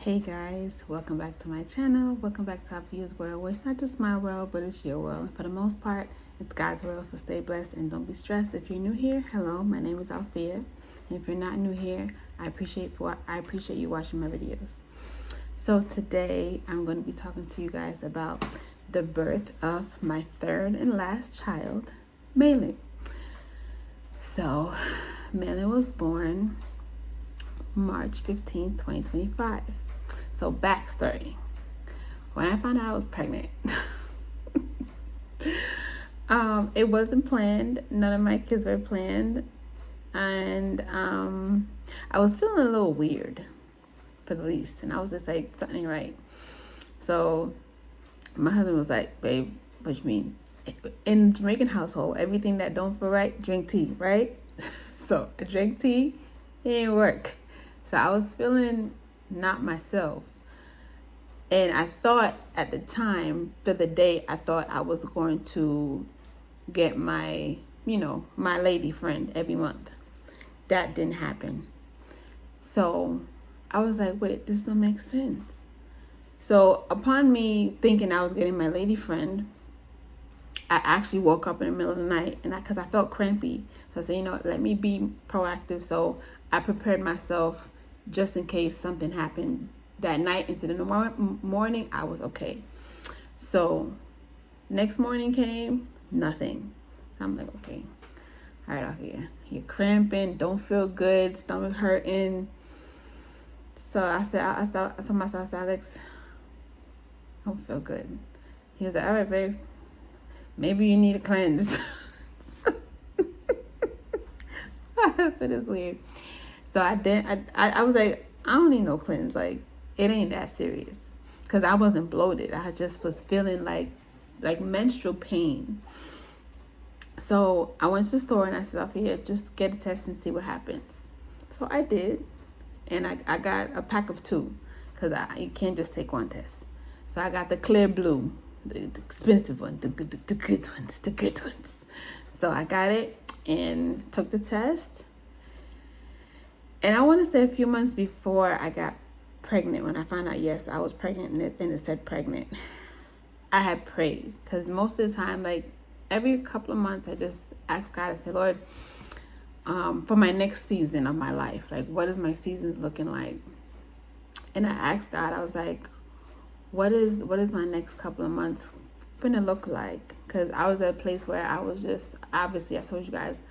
Hey guys, welcome back to my channel. Welcome back to our Views World, where it's not just my world, but it's your world. And for the most part, it's God's world, so stay blessed and don't be stressed. If you're new here, hello, my name is Althea. And if you're not new here, I appreciate you watching my videos. So today, I'm going to be talking to you guys about the birth of my third and last child, Malin. So, Malin was born March 15th, 2025. So backstory. When I found out I was pregnant, it wasn't planned. None of my kids were planned. And I was feeling a little weird, for the least. And I was just like, something ain't right. So my husband was like, babe, what you mean? In the Jamaican household, everything that don't feel right, drink tea, right? So I drank tea, it didn't work. So I was feeling not myself. And I thought at the time, for the day, I thought I was going to get my lady friend every month. That didn't happen. So I was like, wait, this don't make sense. So upon me thinking I was getting my lady friend, I actually woke up in the middle of the night and because I felt crampy. So I said, let me be proactive. So I prepared myself just in case something happened that night. Into the morning, I was okay. So next morning came, nothing. So I'm like, okay, all right, off here. You're cramping, don't feel good, stomach hurting. So I told myself, Alex, don't feel good. He was like, all right, babe, maybe you need a cleanse. That's what is weird. So I was like, I don't need no cleanse. Like, it ain't that serious. Because I wasn't bloated. I just was feeling like menstrual pain. So I went to the store and I said, here, just get a test and see what happens. So I did. And I got a pack of 2. Because you can't just take one test. So I got the clear blue. The expensive one. The good ones. The good ones. So I got it and took the test. And I want to say a few months before I got pregnant, when I found out, yes, I was pregnant and it said pregnant, I had prayed. Because most of the time, like every couple of months, I just asked God, I said, Lord, for my next season of my life, like what is my seasons looking like? And I asked God, I was like, what is my next couple of months going to look like? Because I was at a place where I was just, obviously, I told you guys,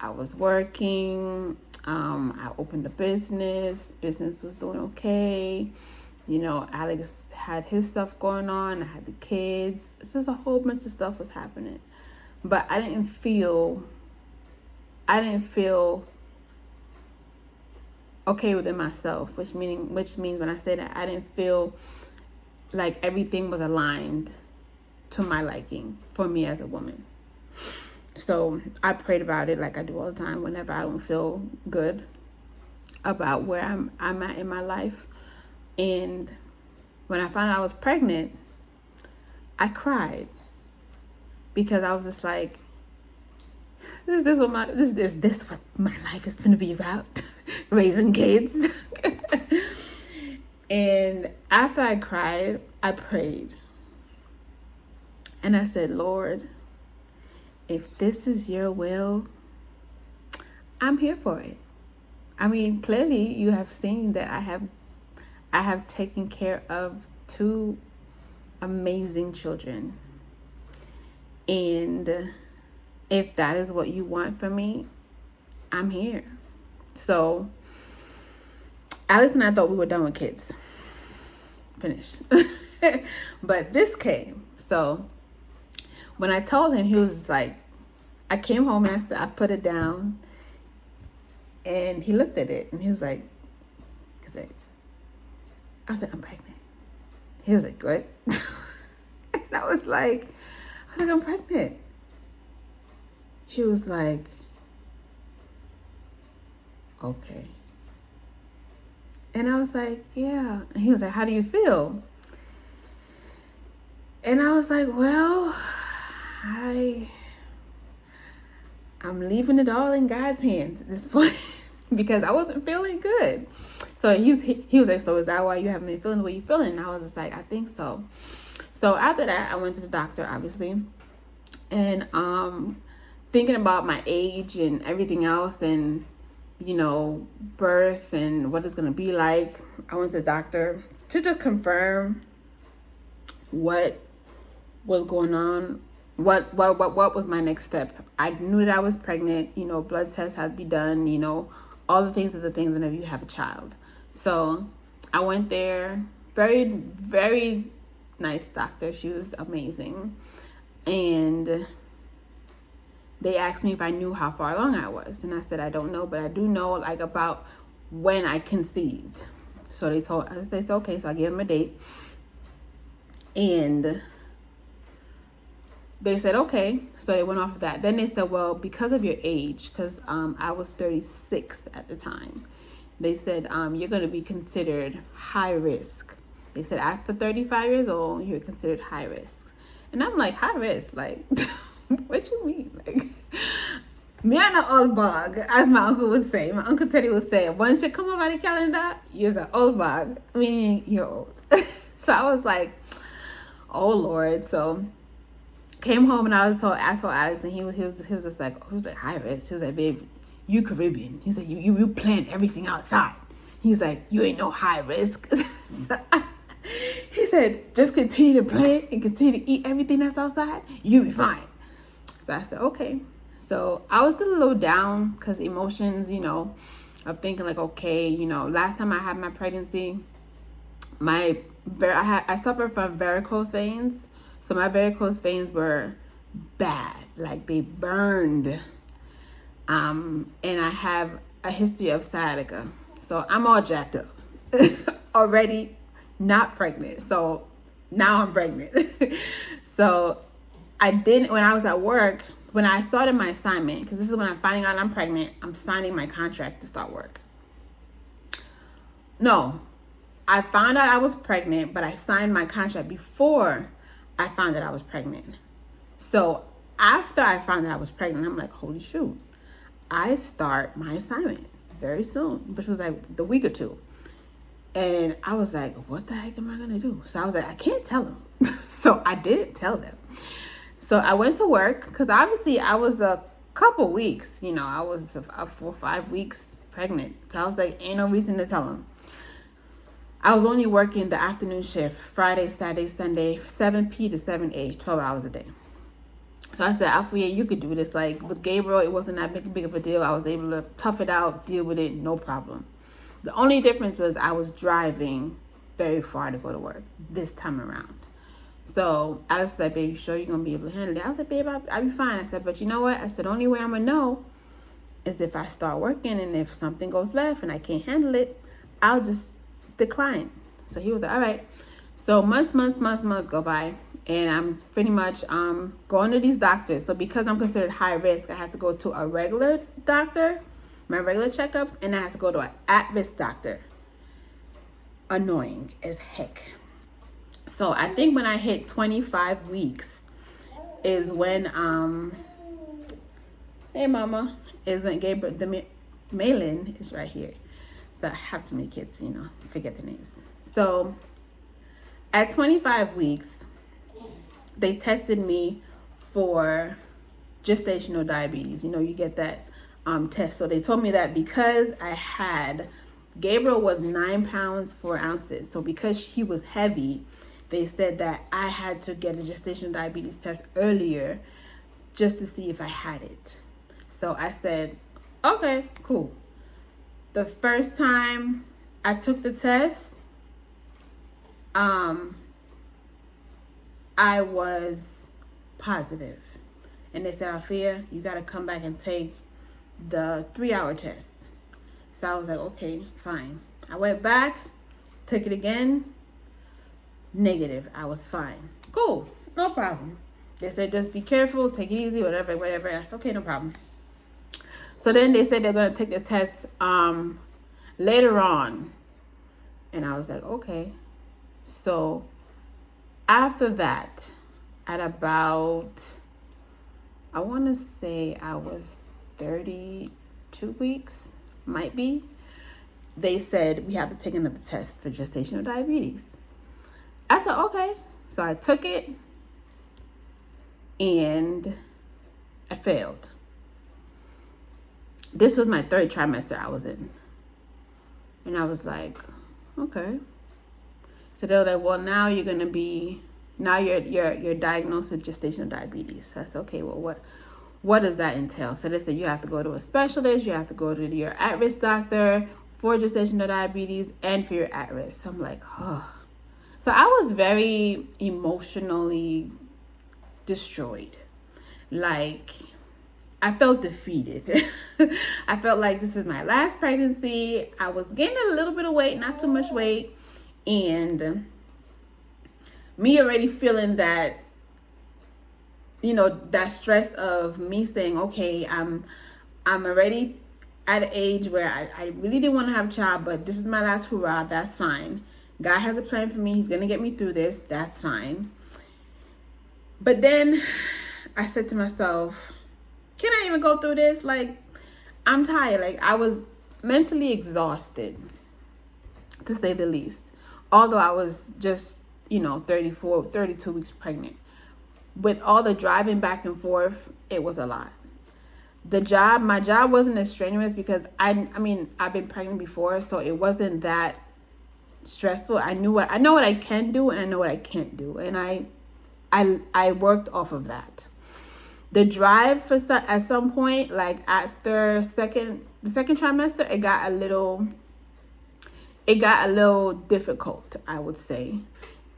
I was working. I opened a business was doing okay. Alex had his stuff going on. I had the kids. It's just a whole bunch of stuff was happening. But I didn't feel okay within myself, which means when I say that, I didn't feel like everything was aligned to my liking for me as a woman. So I prayed about it like I do all the time whenever I don't feel good about where I'm at in my life. And when I found out I was pregnant, I cried because I was just like, this what my life is going to be about, raising kids. And after I cried, I prayed. And I said, Lord, if this is your will, I'm here for it. I mean, clearly you have seen that I have taken care of 2 amazing children. And if that is what you want for me, I'm here. So Alex and I thought we were done with kids. Finished. But this came. So when I told him, he was like, I came home and I put it down, and he looked at it and he was like, I was like, I'm pregnant. He was like, what? And I was like, I'm pregnant. He was like, okay. And I was like, yeah. And he was like, how do you feel? And I was like, well, I'm leaving it all in God's hands at this point because I wasn't feeling good. So he was like, so is that why you haven't been feeling the way you feeling? And I was just like, I think so. So after that, I went to the doctor, obviously, and thinking about my age and everything else, and birth and what it's gonna be like. I went to the doctor to just confirm what was going on, what was my next step. I knew that I was pregnant. Blood tests had to be done. All the things are the things whenever you have a child. So I went there. Very, very nice doctor. She was amazing. And they asked me if I knew how far along I was. And I said, I don't know, but I do know like about when I conceived. So they said, okay, so I gave them a date. And they said, okay. So they went off of that. Then they said, well, because of your age, because I was 36 at the time, they said, you're going to be considered high risk. They said, after 35 years old, you're considered high risk. And I'm like, high risk? Like, what you mean? Like, me and an old bug, as my uncle would say. My Uncle Teddy would say, once you come up on the calendar, you're an old bug, meaning you're old. So I was like, oh, Lord. So came home and I told Alex, and he was just like, high risk. He was like, babe, you Caribbean. He's like, you plant everything outside. He's like, you ain't no high risk. So he said, just continue to plant and continue to eat everything that's outside. You'll be fine. So I said, okay. So I was still a little down because emotions, of thinking like, okay, last time I had my pregnancy, I suffered from varicose veins. So my varicose veins were bad, like they burned. And I have a history of sciatica. So I'm all jacked up. Already not pregnant. So now I'm pregnant. So when I was at work, when I started my assignment, because this is when I'm finding out I'm pregnant, I'm signing my contract to start work. No, I found out I was pregnant, but I signed my contract before I found out I was pregnant. So after I found out I was pregnant, I'm like, holy shoot, I start my assignment very soon, which was like the week or two. And I was like, what the heck am I going to do? So I was like, I can't tell them. So I didn't tell them. So I went to work because obviously I was a couple weeks, I was 4 or 5 weeks pregnant. So I was like, ain't no reason to tell them. I was only working the afternoon shift, Friday, Saturday, Sunday, 7 p to 7 a, 12 hours a day. So I said, Alfia, you could do this. Like with Gabriel, it wasn't that big of a deal. I was able to tough it out, deal with it, no problem. The only difference was I was driving very far to go to work this time around. So I was like, babe, you sure you're going to be able to handle it? I was like, babe, I'll be fine. I said, but you know what? I said, the only way I'm going to know is if I start working, and if something goes left and I can't handle it, I'll just decline. So he was like, all right. So months go by, and I'm pretty much going to these doctors. So because I'm considered high risk, I had to go to a regular doctor, my regular checkups, and I had to go to an at-risk doctor. Annoying as heck. So I think when I hit 25 weeks is when hey mama, is when Gabriel, the Malin is right here. So I have too many kids, forget the names. So at 25 weeks, they tested me for gestational diabetes. You get that test. So they told me that because Gabriel was 9 pounds 4 ounces. So because he was heavy, they said that I had to get a gestational diabetes test earlier just to see if I had it. So I said, okay, cool. The first time I took the test, I was positive. And they said, Alfia, you got to come back and take the 3-hour test. So I was like, okay, fine. I went back, took it again, negative. I was fine. Cool, no problem. They said, just be careful, take it easy, whatever. I said, okay, no problem. So then they said they're going to take the test later on. And I was like, okay. So after that, at about, I want to say I was 32 weeks, might be. they said we have to take another test for gestational diabetes. I said, okay. So I took it and I failed. This was my 3rd trimester I was in. And I was like, okay. So they were like, well, now you're diagnosed with gestational diabetes. So I said, okay, well, what does that entail? So they said you have to go to a specialist, you have to go to your at-risk doctor for gestational diabetes and for your at-risk. I'm like, oh. So I was very emotionally destroyed. Like, I felt defeated. I felt like this is my last pregnancy. I was gaining a little bit of weight, not too much weight. And me already feeling that, that stress of me saying, okay, I'm already at an age where I really didn't want to have a child, but this is my last hurrah. That's fine. God has a plan for me. He's going to get me through this. That's fine. But then I said to myself, can I even go through this? Like, I'm tired. Like, I was mentally exhausted, to say the least. Although I was just, 32 weeks pregnant. With all the driving back and forth, it was a lot. My job wasn't as strenuous because I've been pregnant before, so it wasn't that stressful. I know what I can do and I know what I can't do. And I worked off of that. The drive at some point, like after the second trimester, it got a little difficult, I would say.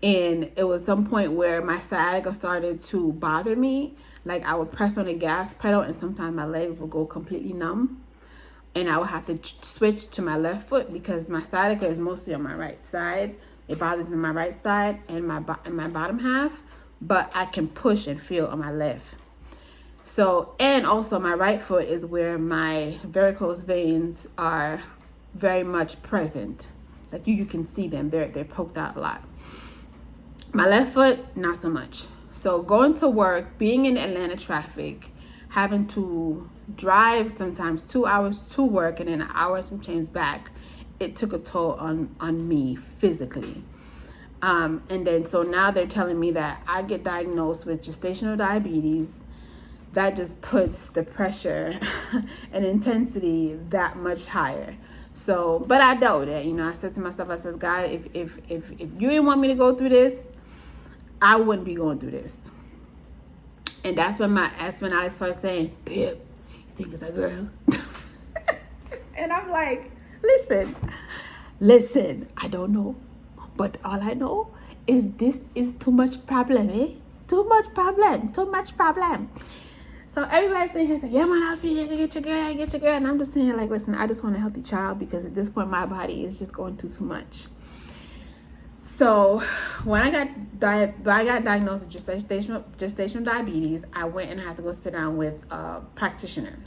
And it was some point where my sciatica started to bother me. Like, I would press on the gas pedal and sometimes my legs would go completely numb. And I would have to switch to my left foot because my sciatica is mostly on my right side. It bothers me on my right side and my bottom half. But I can push and feel on my left. So, and also my right foot is where my varicose veins are very much present. Like, you can see them. They're poked out a lot. My left foot, not so much. So going to work, being in Atlanta traffic, having to drive sometimes 2 hours to work and then an hour and some change back, it took a toll on me physically. And then so now they're telling me that I get diagnosed with gestational diabetes. That just puts the pressure and intensity that much higher. So, but I know that, I said to myself, I said, God, if you didn't want me to go through this, I wouldn't be going through this. And that's when I started saying, babe, you think it's a girl? And I'm like, listen, I don't know. But all I know is this is too much problem, eh? Too much problem. So everybody's sitting here saying, yeah, man, Alfie, get your girl. And I'm just saying, like, listen, I just want a healthy child because at this point my body is just going through too much. So when I got diagnosed with gestational diabetes, I went and I had to go sit down with a practitioner.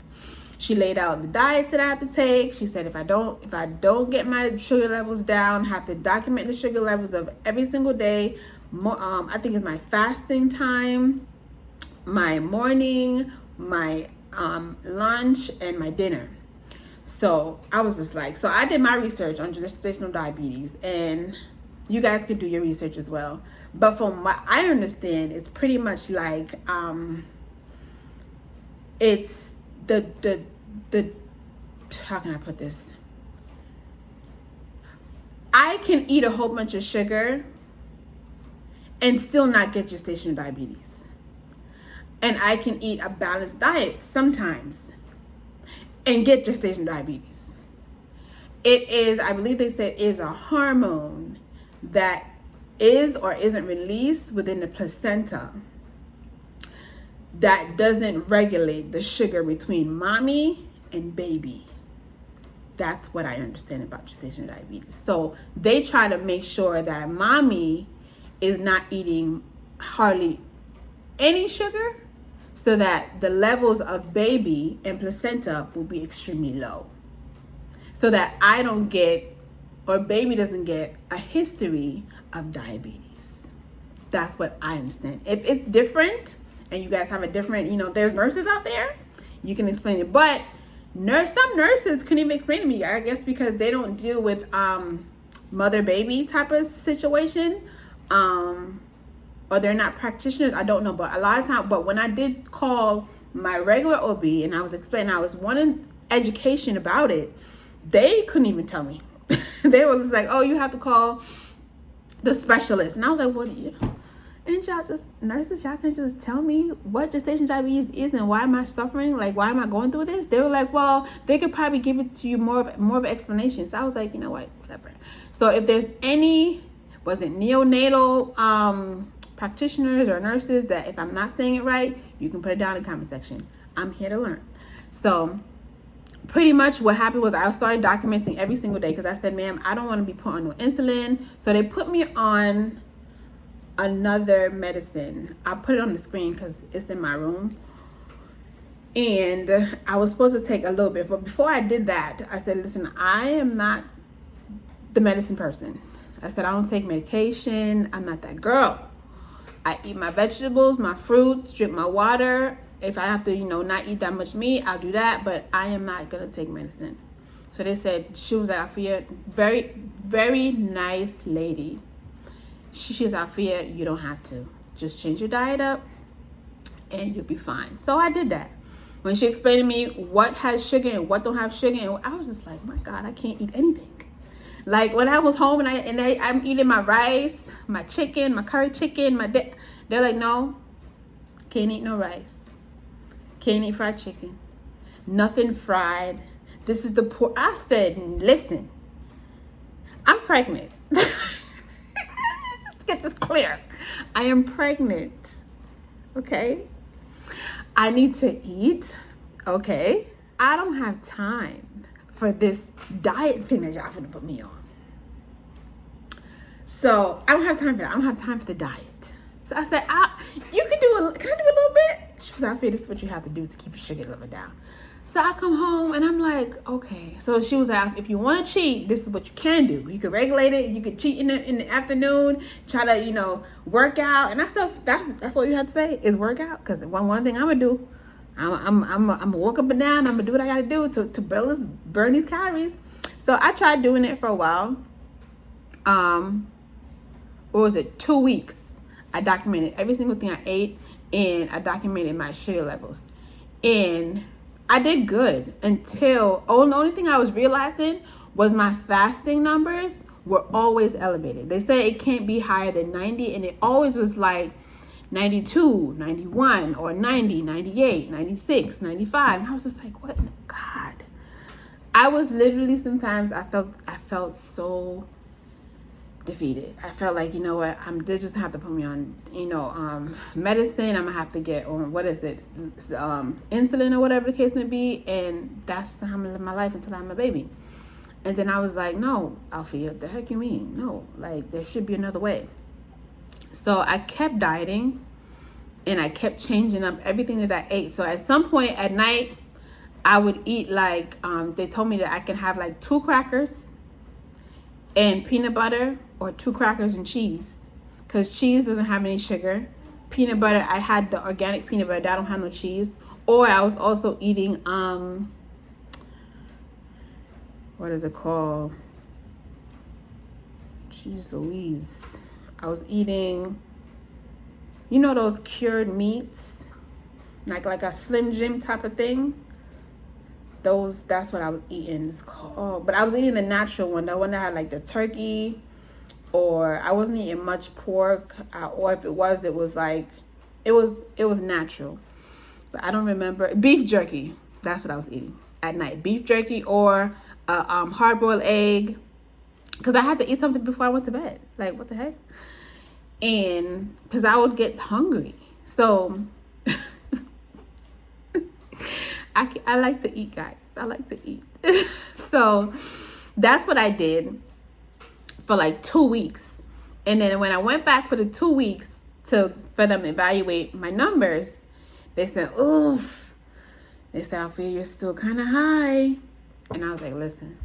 She laid out the diets that I have to take. She said if I don't get my sugar levels down, I have to document the sugar levels of every single day. I think it's my fasting time, my morning, my lunch, and my dinner. So I was just like, so I did my research on gestational diabetes, and you guys could do your research as well. But from what I understand, it's pretty much like it's the how can I put this? I can eat a whole bunch of sugar and still not get gestational diabetes. And I can eat a balanced diet sometimes and get gestational diabetes. It is, I believe they said, is a hormone that is or isn't released within the placenta that doesn't regulate the sugar between mommy and baby. That's what I understand about gestational diabetes. So they try to make sure that mommy is not eating hardly any sugar so that the levels of baby and placenta will be extremely low. So that I don't get, or baby doesn't get, a history of diabetes. That's what I understand. If it's different and you guys have a different, there's nurses out there, you can explain it. But Some nurses couldn't even explain to me. I guess because they don't deal with mother baby type of situation, or they're not practitioners. I don't know, but a lot of time. But when I did call my regular OB and I was explaining, I was wanting education about it. They couldn't even tell me. They were just like, "Oh, you have to call the specialist," and I was like, "What? And y'all just nurses, y'all can just tell me what gestational diabetes is and why am I suffering? Like, why am I going through this?" They were like, "Well, they could probably give it to you more of an explanation." So I was like, you know what, whatever. So if there's any, was it neonatal practitioners or nurses that if I'm not saying it right, you can put it down in the comment section. I'm here to learn. So pretty much what happened was I started documenting every single day because I said, "Ma'am, I don't want to be put on no insulin." So they put me on another medicine. I'll put it on the screen because it's in my room. And I was supposed to take a little bit. But before I did that, I said, "Listen, I am not the medicine person." I said, "I don't take medication. I'm not that girl. I eat my vegetables, my fruits, drink my water. If I have to, not eat that much meat, I'll do that. But I am not going to take medicine." So they said, she was like, "Alfia, very, very nice lady. She says, Alfia, you don't have to. Just change your diet up and you'll be fine." So I did that. When she explained to me what has sugar and what don't have sugar, and I was just like, my God, I can't eat anything. Like when I was home and I'm eating my rice, my chicken, my curry chicken, they're like, "No, can't eat no rice. Can't eat fried chicken. Nothing fried. This is the poor." I said, "Listen, I'm pregnant." Get this clear. I am pregnant. Okay. I need to eat. Okay. I don't have time for this diet thing that y'all finna put me on. So I don't have time for that. I don't have time for the diet. So I said, can I do a little bit? She was like, "This is what you have to do to keep your sugar level down." So I come home and I'm like, okay. So she was like, "If you want to cheat, this is what you can do. You can regulate it. You can cheat in the afternoon. Try to, work out." And I said, that's all you have to say is work out. Because one thing I'm gonna do, I'm gonna walk up and down. I'm gonna do what I gotta do to burn these calories. So I tried doing it for a while. What was it? 2 weeks. I documented every single thing I ate and I documented my sugar levels. And I did good until, the only thing I was realizing was my fasting numbers were always elevated. They say it can't be higher than 90, and it always was like 92, 91, or 90, 98, 96, 95. And I was just like, what in God? I was literally, sometimes I felt so defeated. I felt like, they just have to put me on, medicine. I'm gonna have to get on, what is it, insulin or whatever the case may be, and that's just how I'm gonna live my life until I have my baby. And then I was like, "No, Alfia, what the heck you mean? No, like there should be another way." So I kept dieting, and I kept changing up everything that I ate. So at some point at night, I would eat like, they told me that I can have like 2 crackers and peanut butter, or 2 crackers and cheese, because cheese doesn't have any sugar. Peanut butter, I had the organic peanut butter that don't have no cheese. Or I was also eating what is it called? Jeez Louise. I was eating, those cured meats, like a Slim Jim type of thing. That's what I was eating. It's called, but I was eating the natural one, the one that had like the turkey, or I wasn't eating much pork, or if it was like, it was natural. But I don't remember. Beef jerky. That's what I was eating at night. Beef jerky or a hard-boiled egg, because I had to eat something before I went to bed. Like, what the heck? And because I would get hungry. So I like to eat, guys. I like to eat. So that's what I did for like 2 weeks. And then when I went back for the 2 weeks for them to evaluate my numbers, they said, "Oof." They said, "Alfia, you're still kind of high." And I was like, "Listen."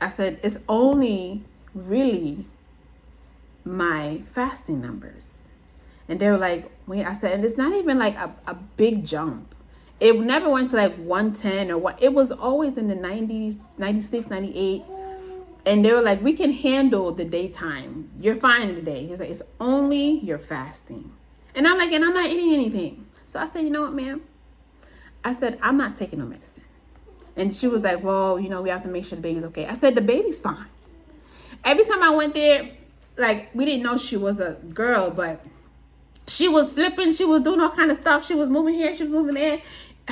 I said, "It's only really my fasting numbers." And they were like, "Wait," I said, "and it's not even like a big jump. It never went to like 110 or what. It was always in the 90s, 96, 98. And they were like, we can handle the daytime. You're fine in the day. He's like, it's only you're fasting. And I'm like, and I'm not eating anything. So I said, you know what, ma'am? I said, I'm not taking no medicine. And she was like, well, you know, we have to make sure the baby's okay. I said, the baby's fine. Every time I went there, like, we didn't know she was a girl, but she was flipping. She was doing all kind of stuff. She was moving here. She was moving there.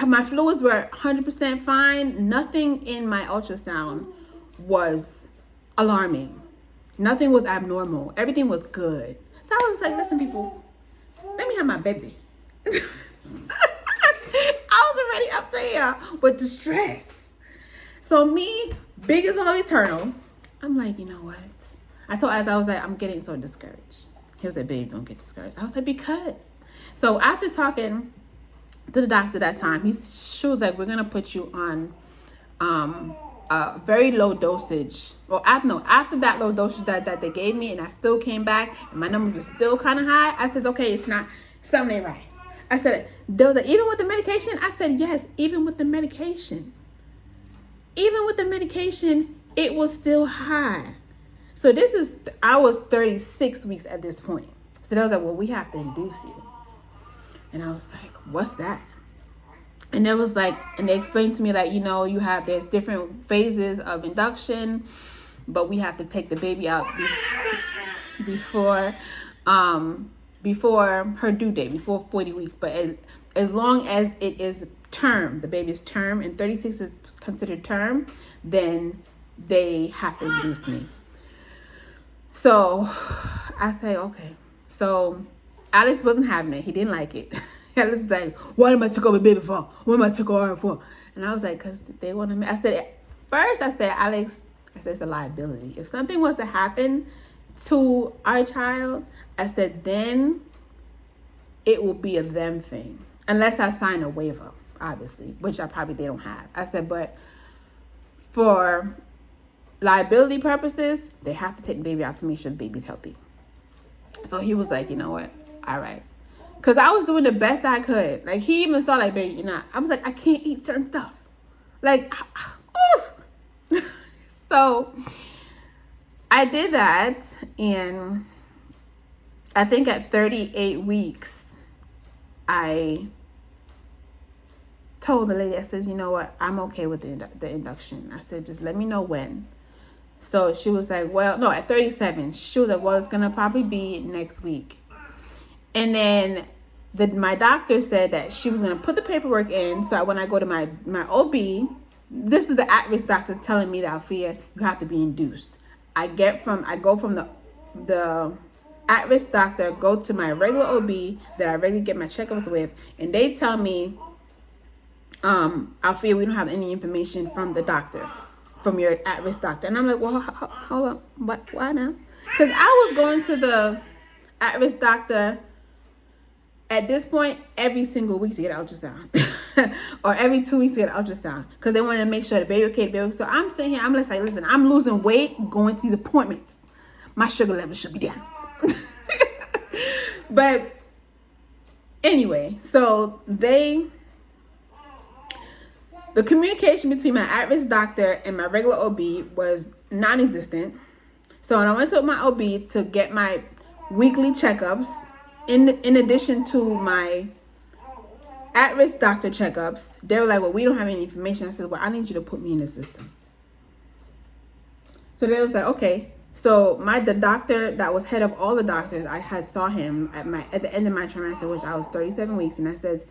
My fluids were 100% fine. Nothing in my ultrasound was alarming. Nothing was abnormal. Everything was good. So I was like, listen, people, let me have my baby. I was already up to here with the stress. So me, big as all eternal, I'm like, you know what? I told As I was like, I'm getting so discouraged. He was like, babe, don't get discouraged. I was like, because. So after talking to the doctor that time, she was like, we're going to put you on a very low dosage. Well, after that low dosage that they gave me, and I still came back, and my numbers were still kind of high. I said, okay, it's not, something ain't right. I said, there was even with the medication? I said, yes, even with the medication. Even with the medication, it was still high. So I was 36 weeks at this point. So they was like, well, we have to induce you. And I was like, what's that? And it was like, and they explained to me, like, you know, there's different phases of induction, but we have to take the baby out before her due date, before 40 weeks. But as long as it is term, the baby's term, and 36 is considered term, then they have to induce me. So I say, okay. So Alex wasn't having it. He didn't like it. Alex was like, what am I took over baby for? What am I took over for? And I was like, because they want to. I said, Alex, it's a liability. If something was to happen to our child, I said, then it will be a them thing. Unless I sign a waiver, obviously, which they don't have. I said, but for liability purposes, they have to take the baby out to make sure the baby's healthy. So he was like, you know what? All right. Because I was doing the best I could. Like, he even saw, like, baby, you're not. I was like, I can't eat certain stuff. Like, oof. So I did that. And I think at 38 weeks, I told the lady, I said, you know what? I'm okay with the induction. I said, just let me know when. So she was like, well, no, at 37, she was like, well, it's going to probably be next week. And then my doctor said that she was going to put the paperwork in. So when I go to my OB, this is the at-risk doctor telling me that, Alfia, you have to be induced. I go from the at-risk doctor, go to my regular OB that I regularly get my checkups with. And they tell me, Alfia, we don't have any information from the doctor, from your at-risk doctor. And I'm like, well, hold up. Why now? Because I was going to the at-risk doctor at this point every single week to get an ultrasound. Or every 2 weeks to get an ultrasound. Because they wanted to make sure the baby okay. So I'm sitting here, I'm just like, listen, I'm losing weight going to these appointments. My sugar level should be down. But anyway, so the communication between my at-risk doctor and my regular OB was non-existent. So when I went to my OB to get my weekly checkups, in addition to my at-risk doctor checkups, they were like, well, we don't have any information. I said, well, I need you to put me in the system. So they was like, okay. So the doctor that was head of all the doctors, I had saw him at the end of my trimester, which I was 37 weeks. And I said,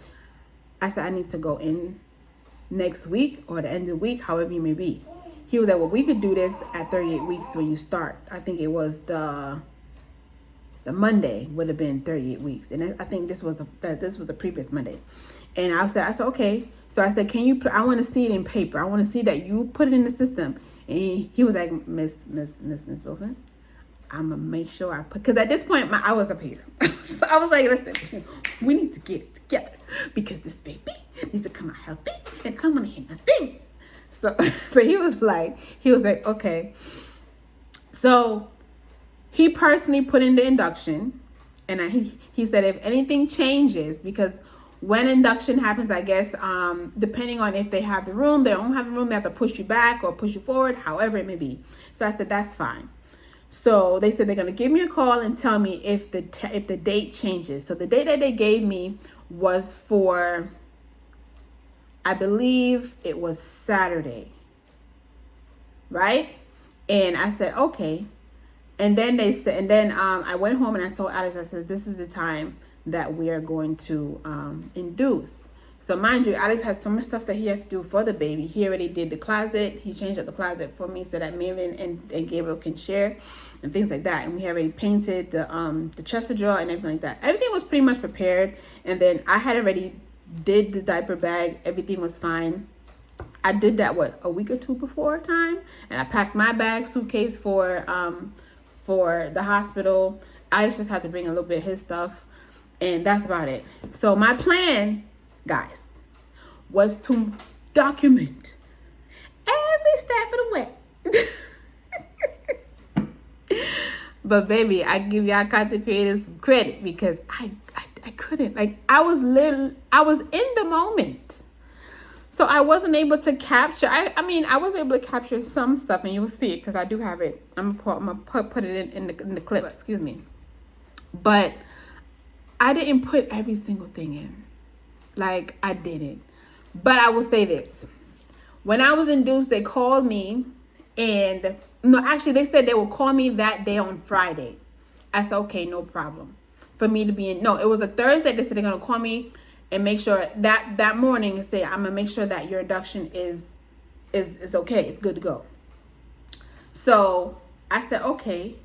I need to go in next week or the end of the week, however you may be. He was like, well, we could do this at 38 weeks when you start. I think it was the Monday would have been 38 weeks. And I think this was a previous Monday. And I said, okay. So I said, I want to see it in paper. I want to see that you put it in the system. And he was like, Miss Wilson, I'm going to make sure I put, because at this point, I was up here. So I was like, listen, we need to get it together because this baby needs to come out healthy and I'm going to hear nothing. So he was like, okay. So he personally put in the induction, and he said if anything changes, because when induction happens, I guess, depending on if they have the room, they don't have the room, they have to push you back or push you forward, however it may be. So I said, that's fine. So they said they're going to give me a call and tell me if the date changes. So the date that they gave me was for, I believe it was Saturday, right? And I said, okay. And then they said, and then I went home and I told Alex, I said, this is the time that we are going to induce. So mind you, Alex has so much stuff that he has to do for the baby. He already did the closet. He changed up the closet for me so that Malin and Gabriel can share and things like that. And we already painted the chest of drawer and everything like that. Everything was pretty much prepared. And then I had already did the diaper bag. Everything was fine. I did that, a week or two before time. And I packed my bag, suitcase for the hospital. Alex just had to bring a little bit of his stuff. And that's about it. So my plan, guys, was to document every step of the way. But baby, I give y'all content creators some credit because I couldn't. Like, I was in the moment. So I wasn't able to capture. I mean, I was able to capture some stuff, and you'll see it because I do have it. I'm gonna put it in the clip. Excuse me. But I didn't put every single thing in. Like, I didn't. But I will say this. When I was induced, they called me. And, no, actually, they said they would call me that day on Friday. I said, okay, no problem. For me to be in. No, it was a Thursday. They said they're going to call me and make sure that morning and say, I'm going to make sure that your induction is okay. It's good to go. So I said, okay.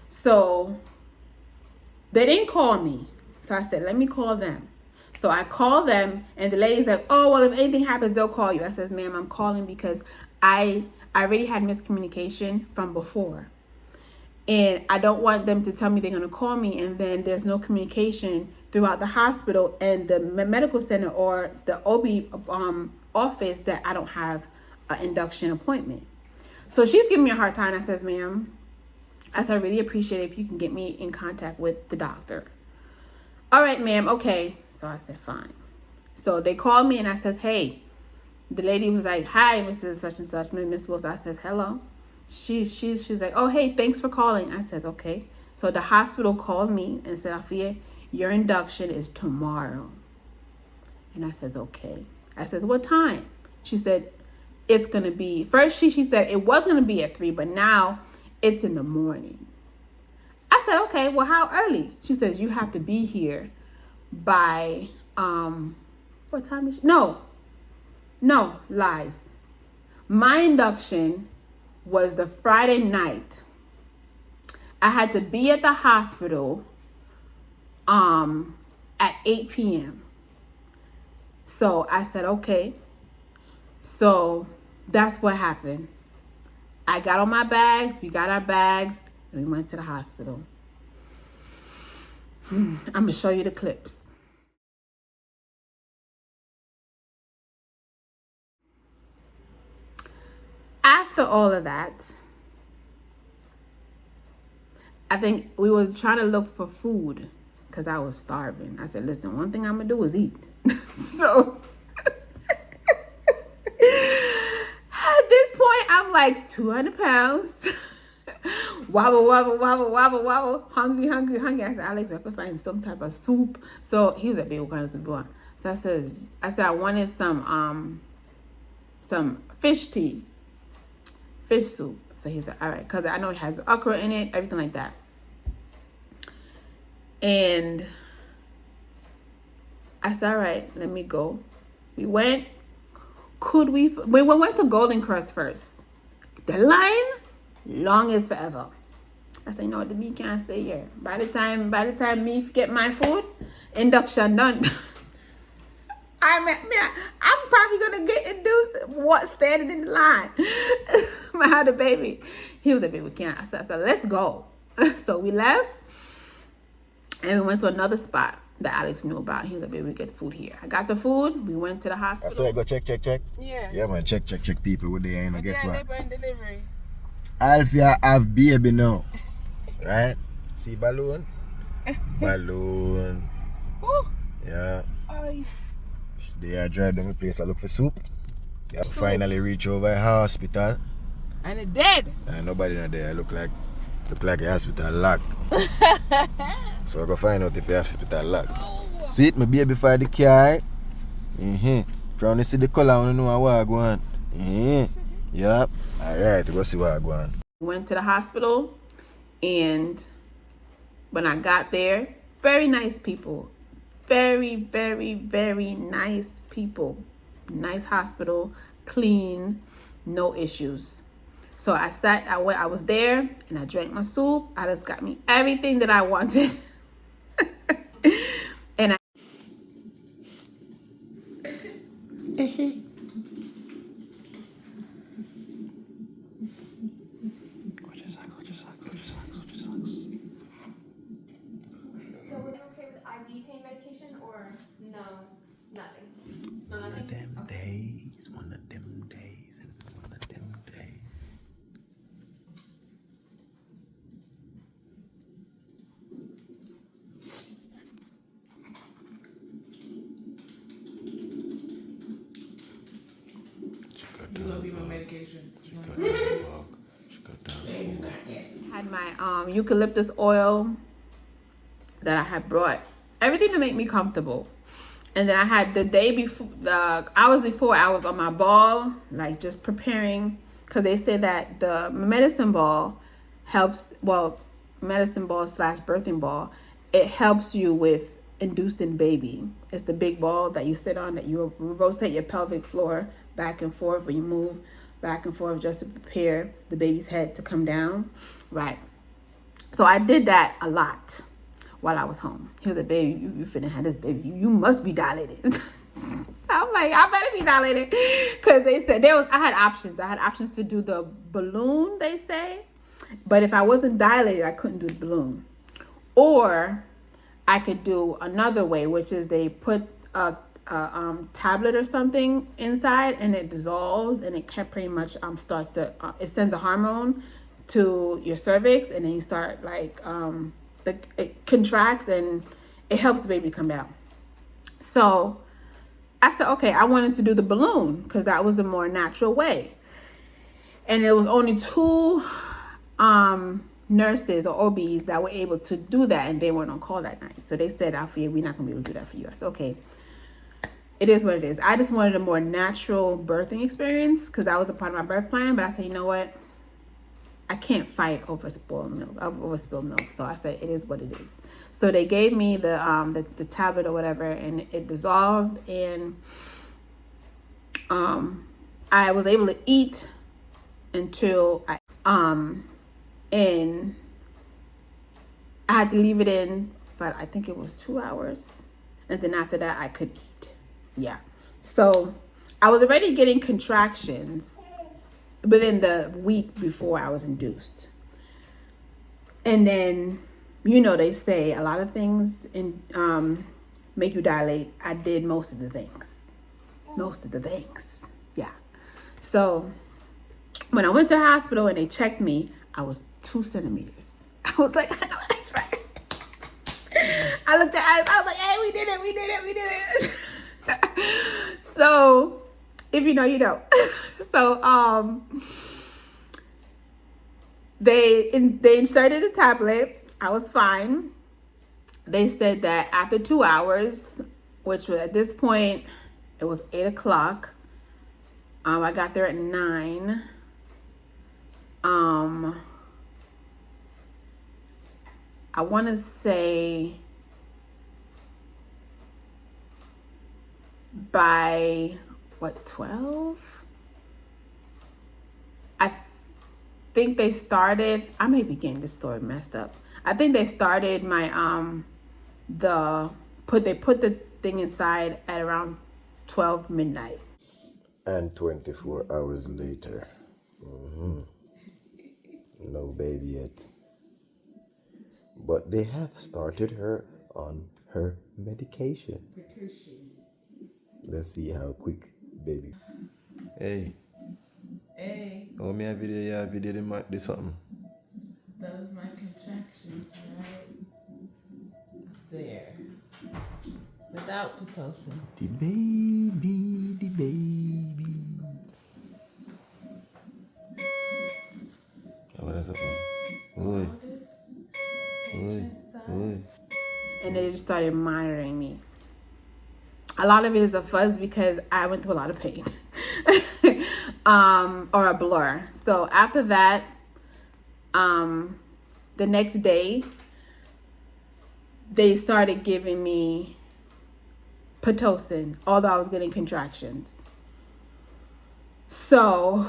So they didn't call me. So I said, let me call them. So I called them, and the lady's like, oh, well, if anything happens, they'll call you. I says, ma'am, I'm calling because I already had miscommunication from before. And I don't want them to tell me they're going to call me, and then there's no communication throughout the hospital and the medical center or the OB office that I don't have an induction appointment. So she's giving me a hard time. I says, ma'am, I said, I really appreciate it if you can get me in contact with the doctor. All right, ma'am. Okay. So I said, fine. So they called me and I said, hey, the lady was like, hi, Mrs. Such and such, Miss Wilson. I said, hello. She's like, oh, hey, thanks for calling. I said, okay. So the hospital called me and said, Alfia, your induction is tomorrow. And I said, okay. I said, what time? She said, it's going to be, first she said it was going to be at 3, but now it's in the morning. I said, okay, well, how early? She says, you have to be here by, what time is she? No, lies. My induction was the Friday night. I had to be at the hospital, at 8 p.m. So I said, okay. So that's what happened. I got on my bags, we got our bags, and we went to the hospital. I'm going to show you the clips. After all of that, I think we was trying to look for food because I was starving. I said, listen, one thing I'm going to do is eat. So at this point, I'm like 200 pounds. Wobble, wobble, wobble, wobble, wobble. Hungry. I said, Alex, I have to find some type of soup. So he was like, baby, what kind of soup you want? So I said I wanted some fish tea. Fish soup. So he said, all right, because I know it has okra in it, everything like that. And I said, all right, let me go. We went. We went to Golden Crust first. The line, long as forever. I said, no, the me can't stay here. By the time me get my food, induction done. I'm probably gonna get induced. Standing in the line? I had a baby. He was like, baby, we can't. I said, let's go. So we left, and we went to another spot that Alex knew about. He was like, baby, we get food here. I got the food. We went to the hospital. So I go check. Yeah, man, check people with the end. I guess what? Delivery. Alfia have baby now, right? See balloon. Yeah. Oh, They drive down the place. I look for soup. Yeah, finally reach over a hospital. And it dead. And nobody not there. Look like the hospital locked. So I go find out if the hospital locked. See it, my baby for the car. If you want to see the color, I want to know what I go on. Yep. Alright, go see what I go on. Went to the hospital, and when I got there, very nice people. Very, very, very nice people. Nice hospital, clean, no issues. So I was there and I drank my soup. I just got me everything that I wanted. And One of them days, one of them days, and one of them days. You love you my medication. had my eucalyptus oil that I had brought. Everything to make me comfortable. And then I had the day before, the hours before, I was on my ball, like just preparing, because they say that the medicine ball helps, well, medicine ball / birthing ball, it helps you with inducing baby. It's the big ball that you sit on, that you rotate your pelvic floor back and forth, or you move back and forth just to prepare the baby's head to come down, right? So I did that a lot while I was home. He was like, baby, you finna have this baby. You must be dilated. So I'm like, I better be dilated. Because they said I had options. I had options to do the balloon, they say. But if I wasn't dilated, I couldn't do the balloon. Or I could do another way, which is they put a tablet or something inside, and it dissolves, and it can pretty much starts to, it sends a hormone to your cervix, and then you start like, it contracts and it helps the baby come down. So I said, okay, I wanted to do the balloon because that was the more natural way. And it was only 2 nurses or OBs that were able to do that, and they weren't on call that night. So they said, Alfia, we're not gonna be able to do that for you. I said, okay, it is what it is. I just wanted a more natural birthing experience because that was a part of my birth plan. But I said, you know what? I can't fight over spilled milk. So I said, it is what it is. So they gave me the tablet or whatever, and it dissolved, and I was able to eat until and I had to leave it in, but I think it was 2 hours, and then after that I could eat. Yeah. So I was already getting contractions within the week before I was induced. And then, they say a lot of things make you dilate. I did most of the things. Yeah. So when I went to the hospital and they checked me, I was 2 centimeters. I was like, I know that's right. I looked at Ice, I was like, hey, we did it. So if you know, you know. So they inserted the tablet. I was fine. They said that after 2 hours, which was at this point, it was 8 o'clock. I got there at 9. I want to say by 12? I think they started, I may be getting this story messed up. I think they started my they put the thing inside at around 12 midnight. And 24 hours later. No baby yet. But they have started her on her medication. Let's see how quick baby. Hey. Oh, me a video do something. That is my contractions right there. Without Pitocin. The baby. the baby. Okay, what is it? Oi, oi. And they just started monitoring me. A lot of it is a fuzz because I went through a lot of pain. Or a blur. So after that, the next day, they started giving me Pitocin, although I was getting contractions. So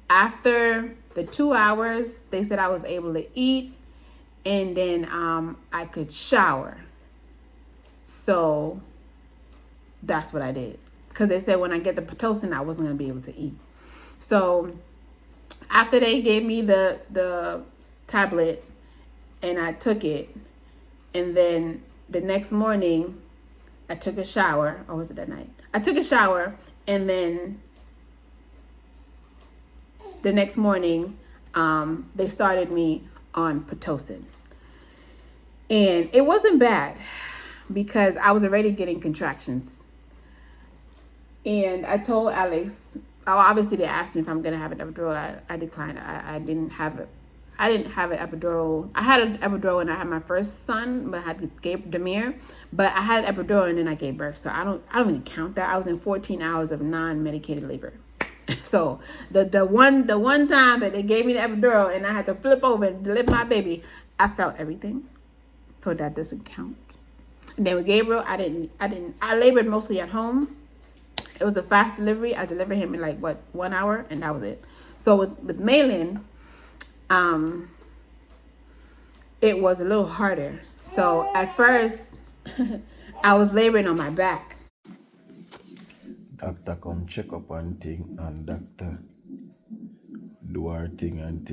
after the 2 hours, they said I was able to eat, and then I could shower. So that's what I did, because they said when I get the Pitocin, I wasn't going to be able to eat. So after they gave me the tablet and I took it, and then the next morning I took a shower, or was it that night? I took a shower, and then the next morning they started me on Pitocin. And it wasn't bad because I was already getting contractions. And I told Alex, obviously they asked me if I'm gonna have an epidural. I declined. I didn't have it. I didn't have an epidural. I had an epidural when I had my first son, but I gave Demir. But I had an epidural and then I gave birth. So I don't really count that. I was in 14 hours of non-medicated labor. So the one time that they gave me the epidural and I had to flip over and deliver my baby, I felt everything. So that doesn't count. And then with Gabriel, I labored mostly at home. It was a fast delivery. I delivered him in 1 hour, and that was it. So with Malin, it was a little harder. So at first, I was laboring on my back. Doctor come check up on thing, and doctor do our thing and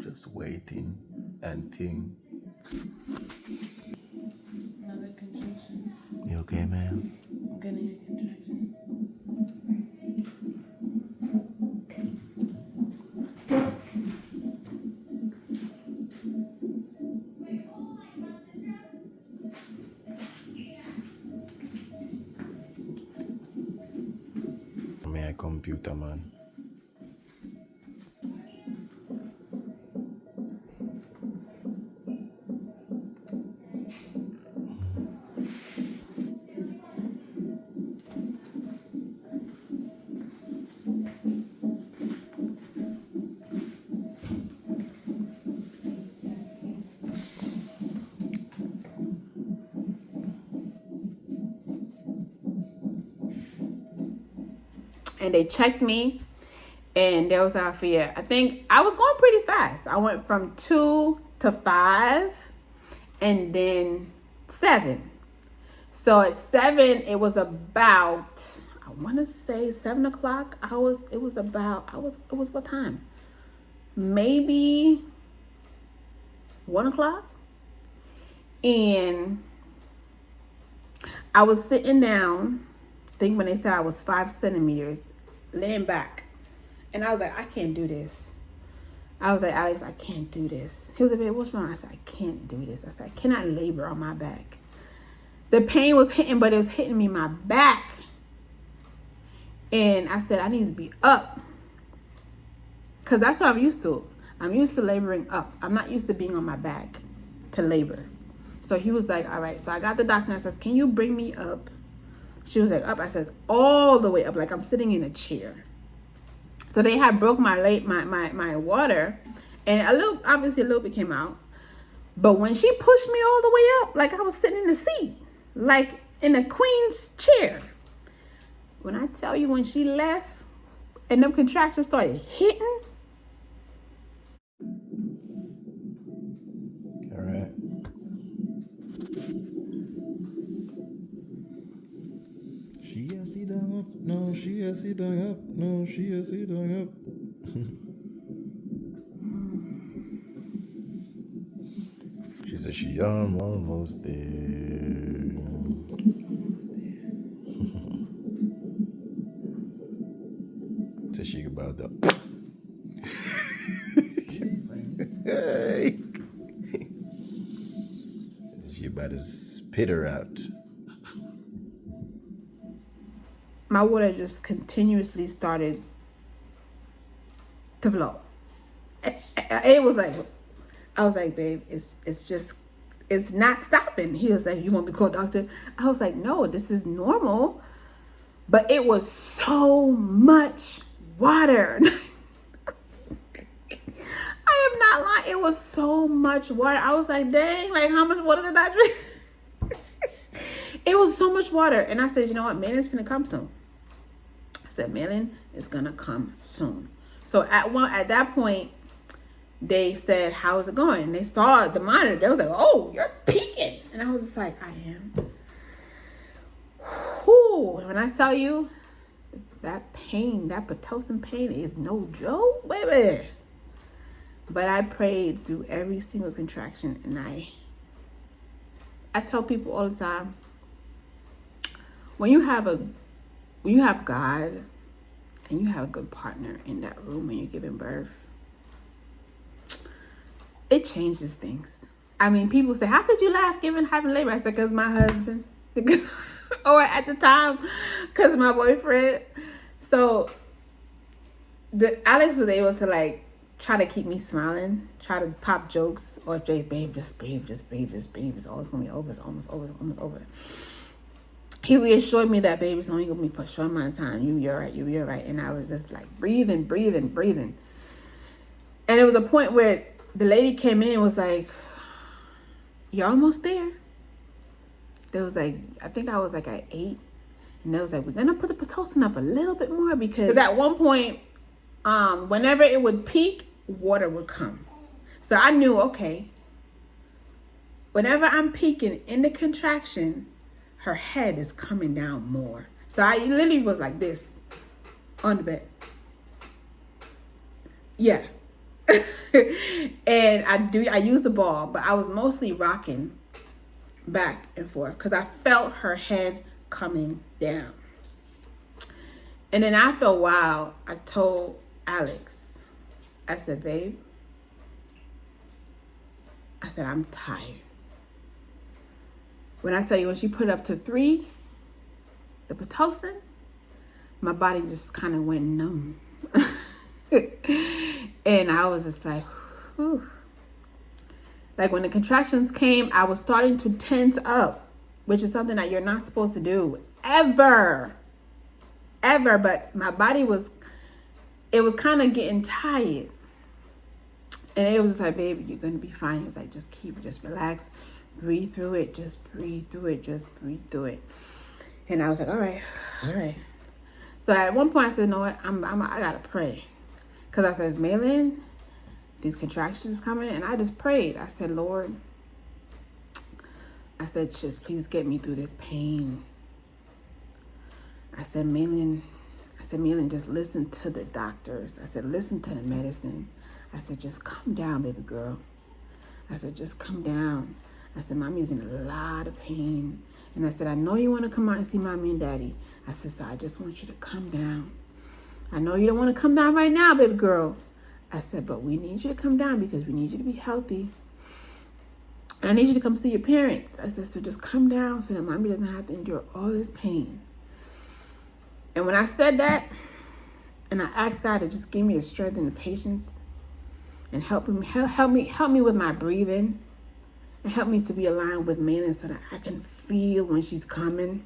just waiting and thing. Another contraction. You okay, man? I'm getting a contraction. My computer, man. And they checked me, and there was our fear. I think I was going pretty fast. I went from 2 to 5, and then 7. So at 7, it was about, I want to say 7 o'clock. It was what time? Maybe 1 o'clock. And I was sitting down, I think when they said I was 5 centimeters, laying back. And I was like, I can't do this. I was like, Alex, I can't do this. He was like, babe, what's wrong? I said, I can't do this. I said, I cannot labor on my back. The pain was hitting, but it was hitting me in my back. And I said, I need to be up. Because that's what I'm used to. I'm used to laboring up. I'm not used to being on my back to labor. So he was like, all right. So I got the doctor and I said, can you bring me up? She was like, up. I said, all the way up, like I'm sitting in a chair. So they had broke my water, and obviously a little bit came out. But when she pushed me all the way up, like I was sitting in the seat, like in a queen's chair. When I tell you, when she left and them contractions started hitting. All right. She a sit down up, no, she a sit down up, no, she a sit down up. She said she almost there. Said she about that. Hey. had to spit her out. My water just continuously started to flow. It was like, I was like, babe, it's not stopping. He was like, you want me to call a doctor? I was like, no, this is normal. But it was so much water. I am not lying. It was so much water. I was like, dang, like how much water did I drink? It was so much water. And I said, you know what? Malin's gonna come soon. I said, Malin is gonna come soon. So at that point, they said, how is it going? And they saw the monitor. They was like, oh, you're peaking. And I was just like, I am. Whew. When I tell you, that pain, that Pitocin pain is no joke, baby. But I prayed through every single contraction, and I tell people all the time, when you have God and you have a good partner in that room when you're giving birth, it changes things. I mean, people say, how could you laugh having labor? I said, because my husband, because or at the time, because my boyfriend. So Alex was able to like try to keep me smiling, try to pop jokes, or Jay, babe, just breathe, just breathe, just breathe. It's always gonna be over. It's almost over. It's almost over. He reassured me that, baby, it's only gonna be for a short amount of time. You're right. You're right. And I was just like breathing. And it was a point where the lady came in and was like, you're almost there. There was like, I think I was like at 8. And they was like, we're going to put the Pitocin up a little bit more because at one point, whenever it would peak, water would come. So I knew, okay, whenever I'm peaking in the contraction, her head is coming down more. So I literally was like this on the bed. Yeah. And I used the ball, but I was mostly rocking back and forth because I felt her head coming down. And then after a while, I told Alex, I said, babe, I said, I'm tired. When I tell you, when she put it up to 3, the Pitocin, my body just kind of went numb. And I was just like, whew. Like when the contractions came, I was starting to tense up, which is something that you're not supposed to do ever. But my body was kind of getting tired. And it was just like, baby, you're going to be fine. It was like, just relax, breathe through it, just breathe through it. And I was like, all right. So at one point I said, you know what, I got to pray. Because I said, Malin, these contractions is coming. And I just prayed. I said, Lord, I said, just please get me through this pain. I said, Malin, just listen to the doctors. I said, listen to the medicine. I said, just come down, baby girl. I said, just come down. I said, mommy's in a lot of pain. And I said, I know you want to come out and see mommy and daddy. I said, so I just want you to come down. I know you don't want to come down right now, baby girl. I said, but we need you to come down because we need you to be healthy. And I need you to come see your parents. I said, so just come down so that mommy doesn't have to endure all this pain. And when I said that, and I asked God to just give me the strength and the patience and help me with my breathing and help me to be aligned with Malin so that I can feel when she's coming.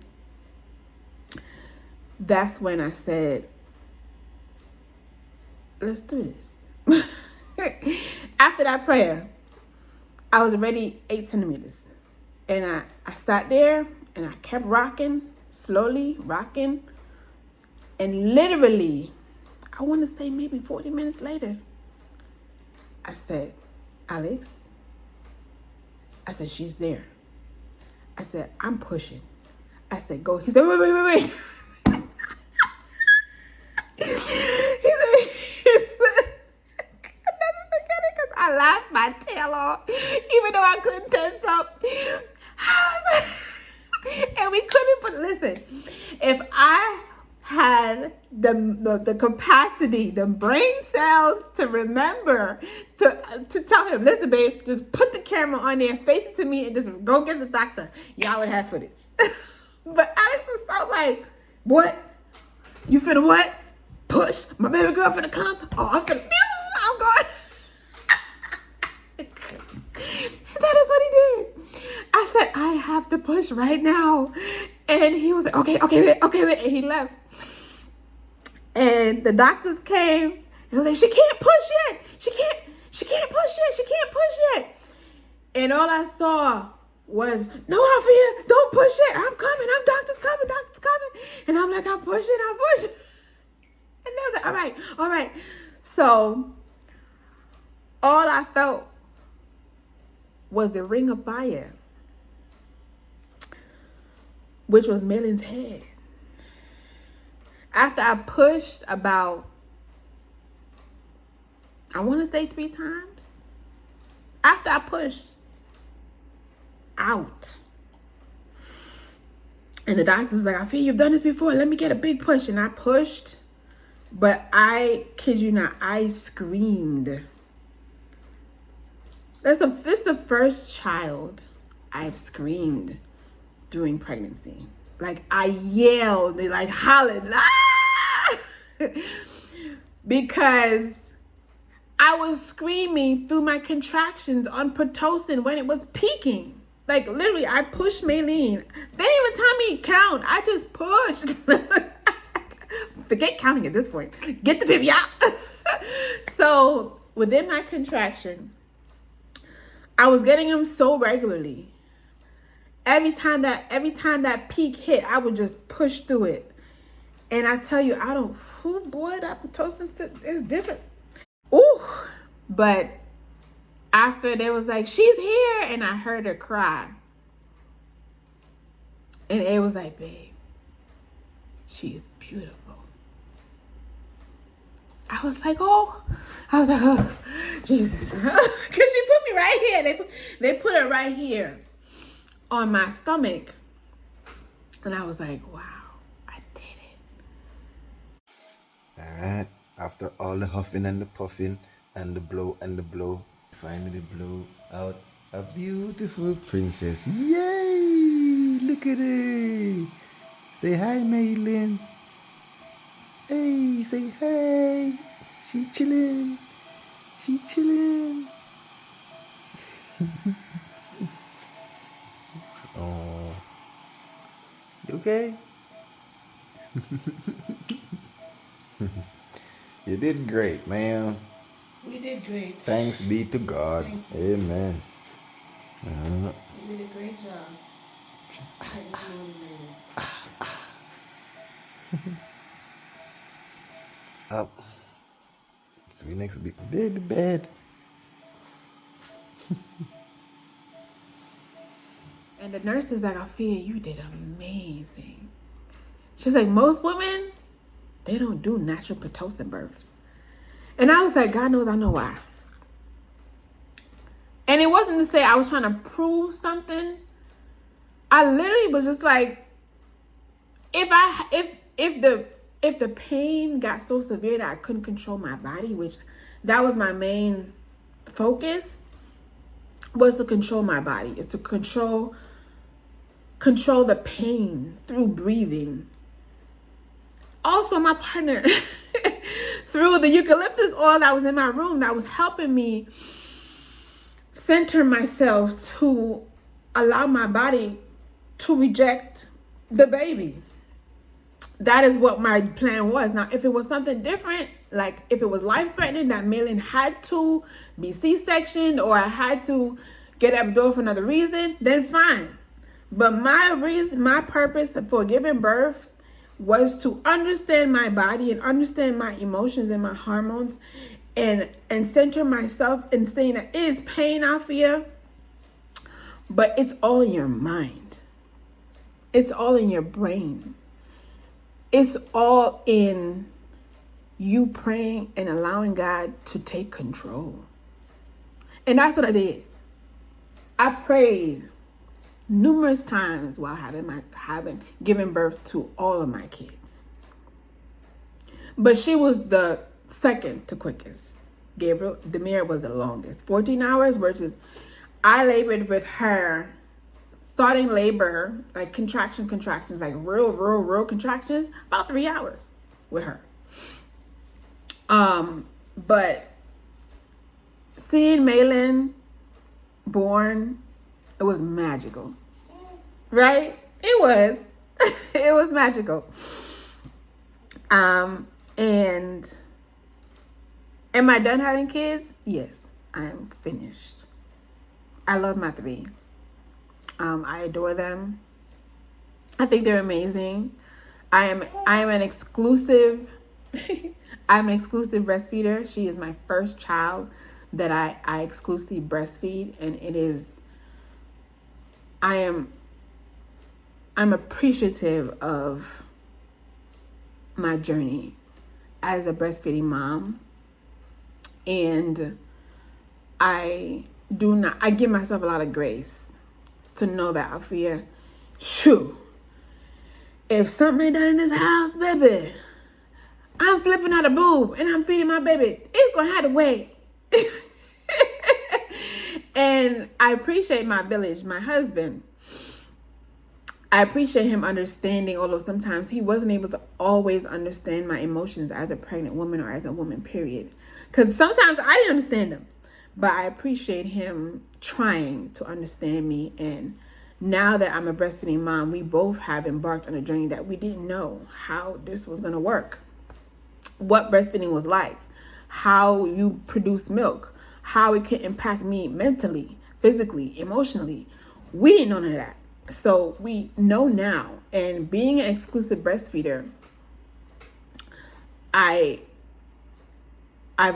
That's when I said, let's do this. After that prayer, I was already 8 centimeters. And I sat there and I kept rocking, slowly rocking. And literally, I want to say maybe 40 minutes later, I said, Alex, I said, she's there. I said, I'm pushing. I said, go. He said, wait. he said, I'll never forget it because I laughed my tail off, even though I couldn't tense up. And we couldn't, but listen, if had the capacity, the brain cells to remember to tell him, listen, babe, just put the camera on there, face it to me, and just go get the doctor. Y'all would have footage. But Alex was so like, what? You finna what? Push. My baby girl finna come. Oh, I'm finna. I'm going. That is what he did. I said, I have to push right now. And he was like, okay, wait. And he left. And the doctors came and was like, she can't push yet. She can't push yet. And all I saw was, no, Alfia, don't push it. I'm coming. Doctor's coming. And I'm like, I'm pushing. And they was like, all right. So all I felt was the ring of fire, which was Maylyn's head. After I pushed about, I want to say 3 times. After I pushed out, and the doctor was like, I feel you've done this before. Let me get a big push. And I pushed, but I kid you not, I screamed. This is the first child I've screamed during pregnancy. Like, I yelled, like hollered, ah! Because I was screaming through my contractions on Pitocin when it was peaking. Like, literally, I pushed Maylene. They didn't even tell me count. I just pushed. Forget counting at this point. Get the baby out. So, within my contraction, I was getting them so regularly. Every time that peak hit, I would just push through it. And I tell you, boy, that Pitocin is different. Ooh, but after they was like, she's here, and I heard her cry. And it was like, babe, she's beautiful. I was like, oh, Jesus. Because she put me right here. They put her right here on my stomach. And I was like, wow, I did it. All right. After all the huffing and the puffing and the blow, finally blow out a beautiful princess. Yay! Look at her. Say hi, Maylyn. Hey, say hey. She chillin'. Oh, you okay? You did great, man. We did great. Thanks be to God. Amen. You did a great job. I just motivated. Up. So we next week. Baby bed. And the nurse was like, Alfia, you did amazing. She's like, most women, they don't do natural Pitocin births. And I was like, God knows I know why. And it wasn't to say I was trying to prove something. I literally was just like, if the pain got so severe that I couldn't control my body, which that was my main focus, was to control my body. It's to control the pain through breathing. Also, my partner, through the eucalyptus oil that was in my room, that was helping me center myself to allow my body to reject the baby. That is what my plan was. Now, if it was something different, like if it was life-threatening, that Maylyn had to be C-sectioned or I had to get epidural for another reason, then fine. But my purpose for giving birth was to understand my body and understand my emotions and my hormones and center myself and saying that it is pain, Alfia, but it's all in your mind. It's all in your brain. It's all in you praying and allowing God to take control. And that's what I did. I prayed numerous times while giving birth to all of my kids. But she was the second to quickest. Gabriel Demir was the longest, 14 hours versus I labored with her, starting labor, like contractions, like real contractions, about 3 hours with her. But seeing Maylin born, it was magical, right? It was, it was magical. And am I done having kids? Yes, I am finished. I love my 3. I adore them. I think they're amazing. I am an exclusive I'm an exclusive breastfeeder. She is my first child that I exclusively breastfeed, and it is I'm appreciative of my journey as a breastfeeding mom. And I give myself a lot of grace to know that Alfia, shoo, if something ain't done in this house, baby, I'm flipping out a boob and I'm feeding my baby. It's gonna have to wait. And I appreciate my village, my husband. I appreciate him understanding, although sometimes he wasn't able to always understand my emotions as a pregnant woman or as a woman, period. Because sometimes I didn't understand them. But I appreciate him trying to understand me. And now that I'm a breastfeeding mom, we both have embarked on a journey that we didn't know how this was going to work. What breastfeeding was like. How you produce milk. How it can impact me mentally, physically, emotionally. We didn't know none of that. So we know now. And being an exclusive breastfeeder, I've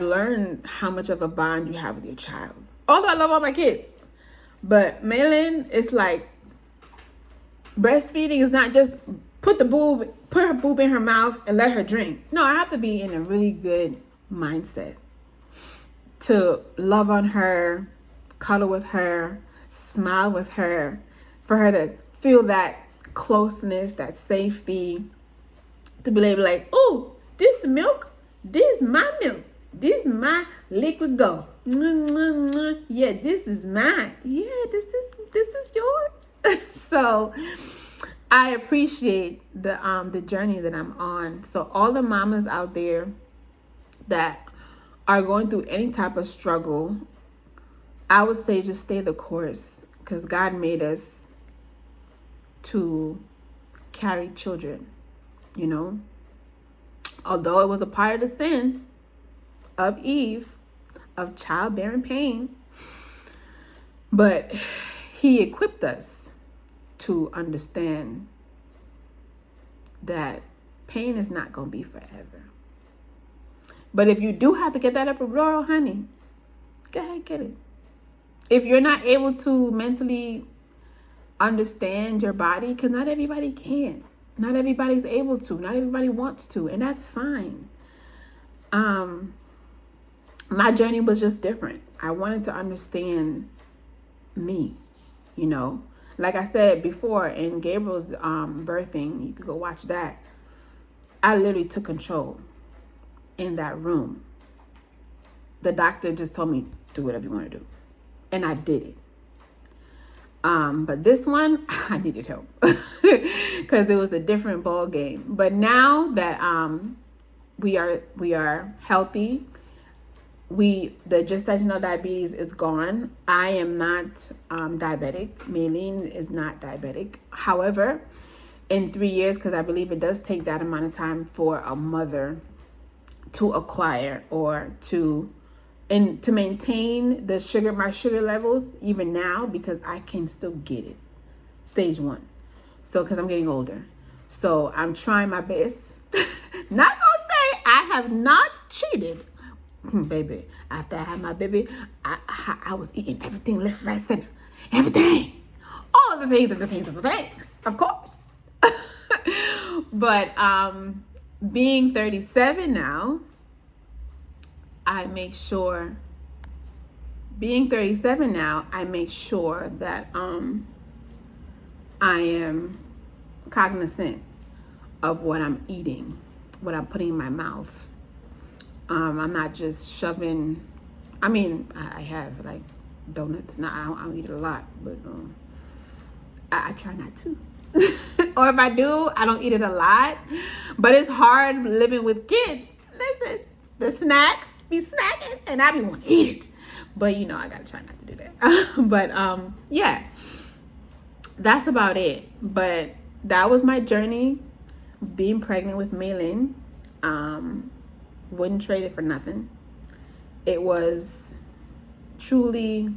learned how much of a bond you have with your child. Although I love all my kids. But Maylin, it's like breastfeeding is not just put her boob in her mouth and let her drink. No, I have to be in a really good mindset to love on her, cuddle with her, smile with her, for her to feel that closeness, that safety, to be able to like, oh, this milk, this my milk. This is my liquid gold. Yeah, this is mine. Yeah, this is yours. So I appreciate the journey that I'm on. So all the mamas out there that are going through any type of struggle, I would say just stay the course, because God made us to carry children, you know. Although it was a part of the sin of Eve, of childbearing pain, but he equipped us to understand that pain is not going to be forever. But if you do have to get that epidural, honey, go ahead, get it. If you're not able to mentally understand your body, because not everybody can, not everybody's able to, not everybody wants to, and that's fine. My journey was just different. I wanted to understand me, you know. Like I said before, in Gabriel's birthing, you could go watch that. I literally took control in that room. The doctor just told me, do whatever you want to do. And I did it. But this one, I needed help because it was a different ball game. But now that we are healthy, the gestational diabetes is gone. I am not diabetic. Maylene is not diabetic. Sugar in 3 years, because I believe it does take that amount of time for a mother to acquire or to maintain my sugar levels even now, because I can still get it. Stage 1. So, because I'm getting older. So I'm trying my best. Not gonna say I have not cheated. Baby, after I had my baby, I was eating everything left, right, center. Everything. All of the things, of course. But being 37 now, I make sure that I am cognizant of what I'm eating. what I'm putting in my mouth. I'm not just shoving. I mean, I have like donuts. Now I don't eat it a lot, but I try not to. Or if I do, I don't eat it a lot. But it's hard living with kids. Listen, the snacks be snacking, and I be want to eat it. But you know, I gotta try not to do that. But yeah, that's about it. But that was my journey, being pregnant with Maylin. Wouldn't trade it for nothing. It was truly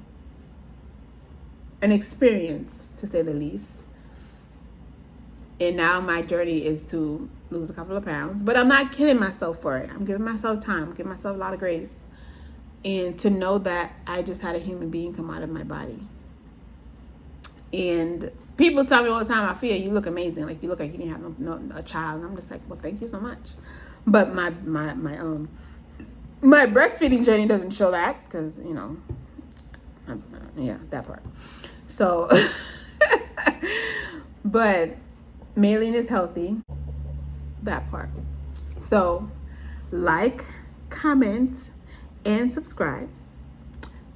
an experience, to say the least. And now my journey is to lose a couple of pounds. But I'm not killing myself for it. I'm giving myself time. I'm giving myself a lot of grace. And to know that I just had a human being come out of my body. And people tell me all the time, I feel you look amazing. Like, you look like you didn't have a child. And I'm just like, well, thank you so much. But my breastfeeding journey doesn't show that, because, you know, yeah, that part. So, but Maylin is healthy, that part. So, like, comment, and subscribe,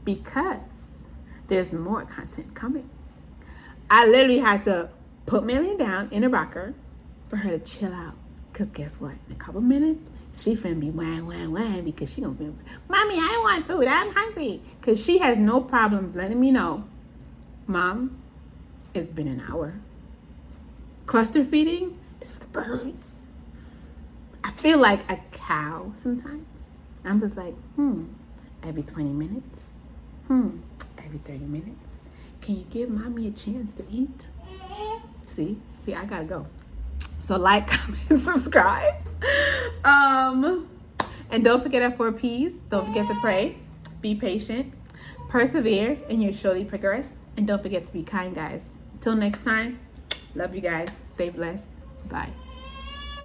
because there's more content coming. I literally had to put Maylin down in a rocker for her to chill out. Because guess what? In a couple minutes, she finna be whang, because she gonna be, Mommy, I want food. I'm hungry. Because she has no problems letting me know, Mom, it's been an hour. Cluster feeding is for the birds. I feel like a cow sometimes. I'm just like, every 20 minutes? Every 30 minutes? Can you give Mommy a chance to eat? See, I gotta go. So like, comment, subscribe. And don't forget our 4 P's. Don't forget to pray. Be patient. Persevere, and you'll surely progress. And don't forget to be kind, guys. Until next time, love you guys. Stay blessed. Bye.